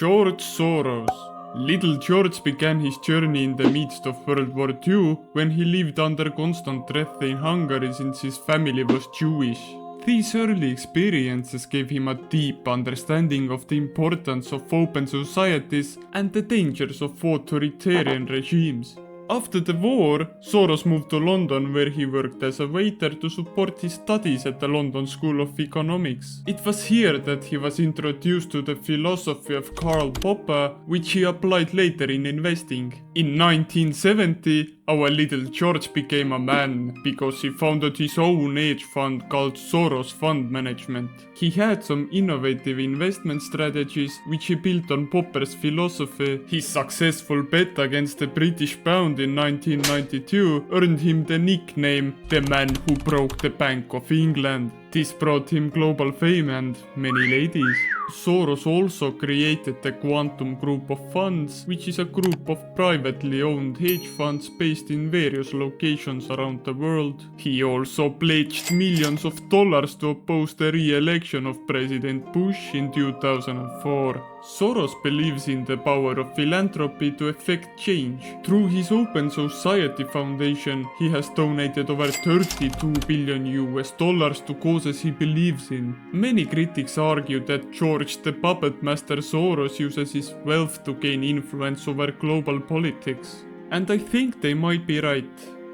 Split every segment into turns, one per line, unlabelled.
George Soros. Little George began his journey in the midst of World War II when he lived under constant threat in Hungary since his family was Jewish. These early experiences gave him a deep understanding of the importance of open societies and the dangers of authoritarian regimes. After the war, Soros moved to London where he worked as a waiter to support his studies at the London School of Economics. It was here that he was introduced to the philosophy of Karl Popper, which he applied later in investing. In 1970, our little George became a man because he founded his own hedge fund called Soros Fund Management. He had some innovative investment strategies which he built on Popper's philosophy. His successful bet against the British pound in 1992 earned him the nickname the man who broke the Bank of England. This brought him global fame and many ladies. Soros also created the Quantum Group of Funds, which is a group of privately owned hedge funds based in various locations around the world. He also pledged millions of dollars to oppose the re-election of President Bush in 2004. Soros believes in the power of philanthropy to effect change. Through his Open Society Foundation, he has donated over $32 billion to causes he believes in. Many critics argue that George the Puppet Master Soros uses his wealth to gain influence over global politics. And I think they might be right.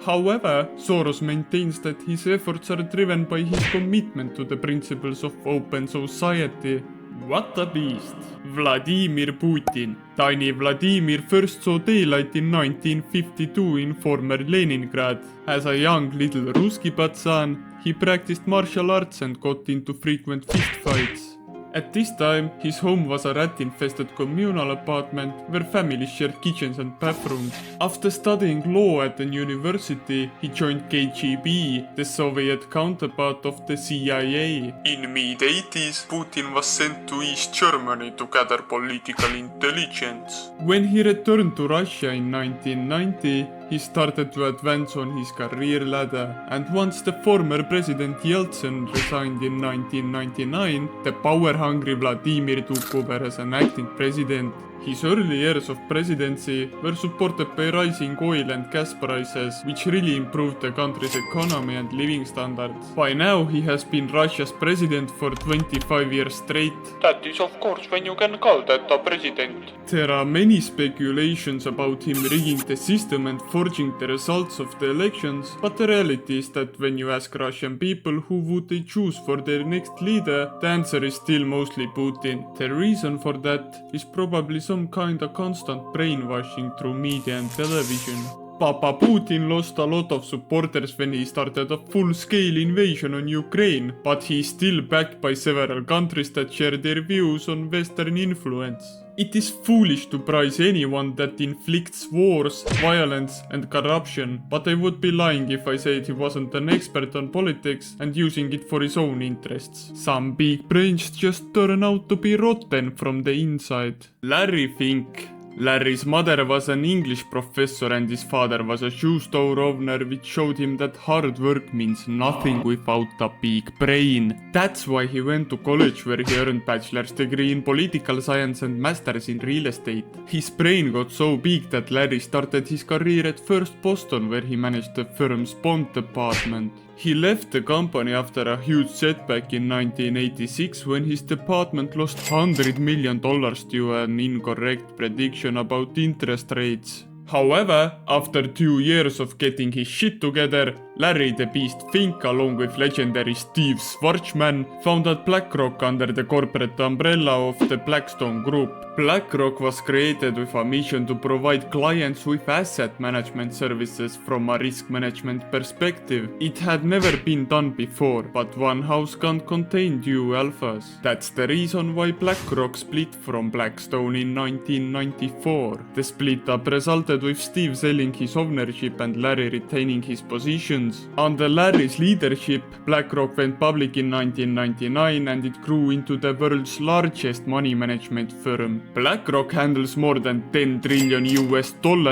However, Soros maintains that his efforts are driven by his commitment to the principles of open society. What a beast! Vladimir Putin. Tiny Vladimir first saw daylight in 1952 in former Leningrad. As a young little Ruski Patsan, he practiced martial arts and got into frequent fistfights. At this time, his home was a rat-infested communal apartment where families shared kitchens and bathrooms. After studying law at an university, he joined KGB, the Soviet counterpart of the CIA. In mid-80s, Putin was sent to East Germany to gather political intelligence. When he returned to Russia in 1990, he started to advance on his career ladder, and once the former President Yeltsin resigned in 1999, the power-hungry Vladimir took over as an acting president. His early years of presidency were supported by rising oil and gas prices, which really improved the country's economy and living standards. By now, he has been Russia's president for 25 years straight. That is of course when you can call that a president. There are many speculations about him rigging the system and forging the results of the elections, but the reality is that when you ask Russian people who would they choose for their next leader, the answer is still mostly Putin. The reason for that is probably some kind of constant brainwashing through media and television. Papa Putin lost a lot of supporters when he started a full-scale invasion on Ukraine, but he is still backed by several countries that share their views on Western influence. It is foolish to praise anyone that inflicts wars, violence and corruption, but I would be lying if I said he wasn't an expert on politics and using it for his own interests. Some big brains just turn out to be rotten from the inside. Larry Fink. Larry's mother was an English professor and his father was a shoe store owner, which showed him that hard work means nothing without a big brain. That's why he went to college where he earned bachelor's degree in political science and master's in real estate. His brain got so big that Larry started his career at First Boston where he managed the firm's bond department. He left the company after a huge setback in 1986 when his department lost $100 million to an incorrect prediction about interest rates. However, after 2 years of getting his shit together, Larry the Beast Fink along with legendary Steve Schwarzman founded BlackRock under the corporate umbrella of the Blackstone Group. BlackRock was created with a mission to provide clients with asset management services from a risk management perspective. It had never been done before, but one house can't contain two alphas. That's the reason why BlackRock split from Blackstone in 1994. The split up resulted with Steve selling his ownership and Larry retaining his position. Queens. Under Larry's leadership, BlackRock went public in 1999 and it grew into the world's largest money management firm. BlackRock handles more than $10 trillion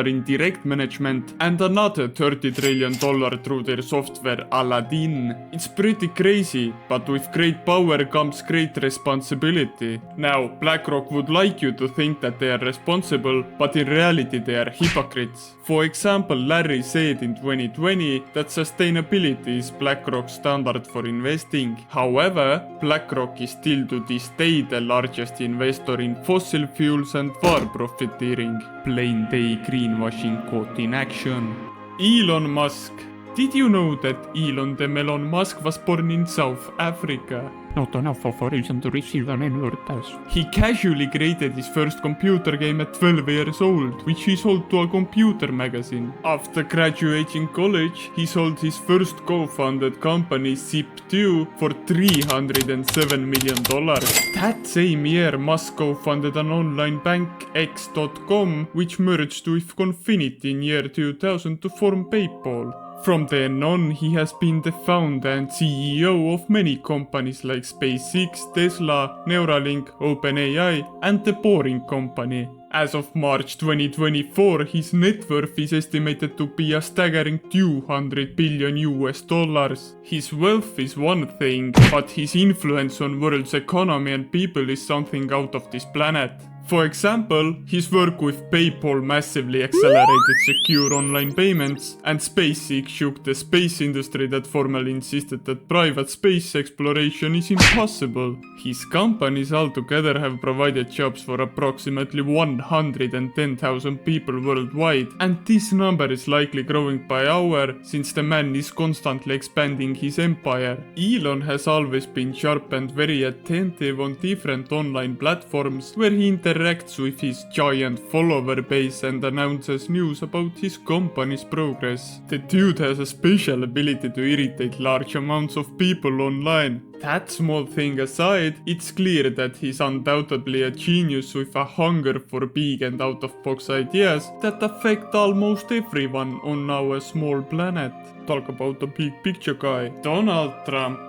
in direct management and another $30 trillion through their software Aladdin. It's pretty crazy, but with great power comes great responsibility. Now, BlackRock would like you to think that they are responsible, but in reality they are hypocrites. For example, Larry said in 2020 that sustainability is BlackRock's standard for investing. However, BlackRock is still to this day the largest investor in fossil fuels and war profiteering. Plain day greenwashing caught in action. Elon Musk. Did you know that Elon the Melon Musk was born in South Africa?
Not enough of a reason to receive an N-word pass.
He casually created his first computer game at 12 years old, which he sold to a computer magazine. After graduating college, he sold his first co-founded company Zip2 for $307 million. That same year, Musk co-founded an online bank X.com, which merged with Confinity in year 2000 to form PayPal. From then on, he has been the founder and CEO of many companies like SpaceX, Tesla, Neuralink, OpenAI, and The Boring Company. As of March 2024, his net worth is estimated to be a staggering $200 billion. His wealth is one thing, but his influence on world's economy and people is something out of this planet. For example, his work with PayPal massively accelerated secure online payments, and SpaceX shook the space industry that formerly insisted that private space exploration is impossible. His companies altogether have provided jobs for approximately 110,000 people worldwide, and this number is likely growing by hour since the man is constantly expanding his empire. Elon has always been sharp and very attentive on different online platforms where he interacts with his giant follower base and announces news about his company's progress. The dude has a special ability to irritate large amounts of people online. That small thing aside, it's clear that he's undoubtedly a genius with a hunger for big and out-of-box ideas that affect almost everyone on our small planet. Talk about the big picture guy. Donald Trump.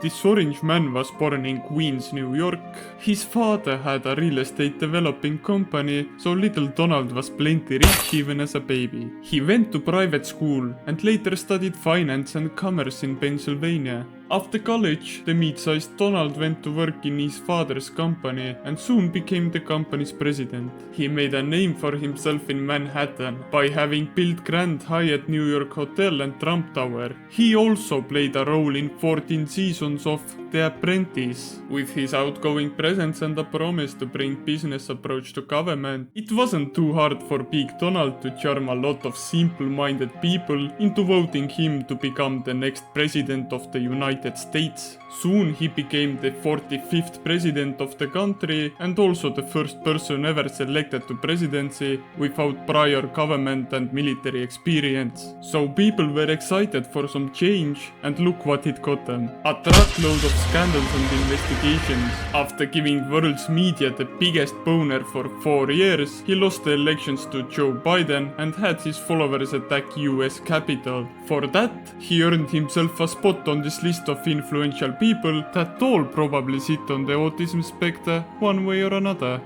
This orange man was born in Queens, New York. His father had a real estate developing company, so little Donald was plenty rich even as a baby. He went to private school and later studied finance and commerce in Pennsylvania. After college, the mid-sized Donald went to work in his father's company and soon became the company's president. He made a name for himself in Manhattan by having built Grand Hyatt New York Hotel and Trump Tower. He also played a role in 14 seasons of The Apprentice. With his outgoing presence and a promise to bring business approach to government, it wasn't too hard for Big Donald to charm a lot of simple-minded people into voting him to become the next president of the United States. Soon he became the 45th president of the country and also the first person ever selected to presidency without prior government and military experience. So people were excited for some change, and look what it got them. A truckload of scandals and investigations. After giving world's media the biggest boner for 4 years, he lost the elections to Joe Biden and had his followers attack US Capitol. For that, he earned himself a spot on this list of influential people that all probably sit on the autism spectre one way or another.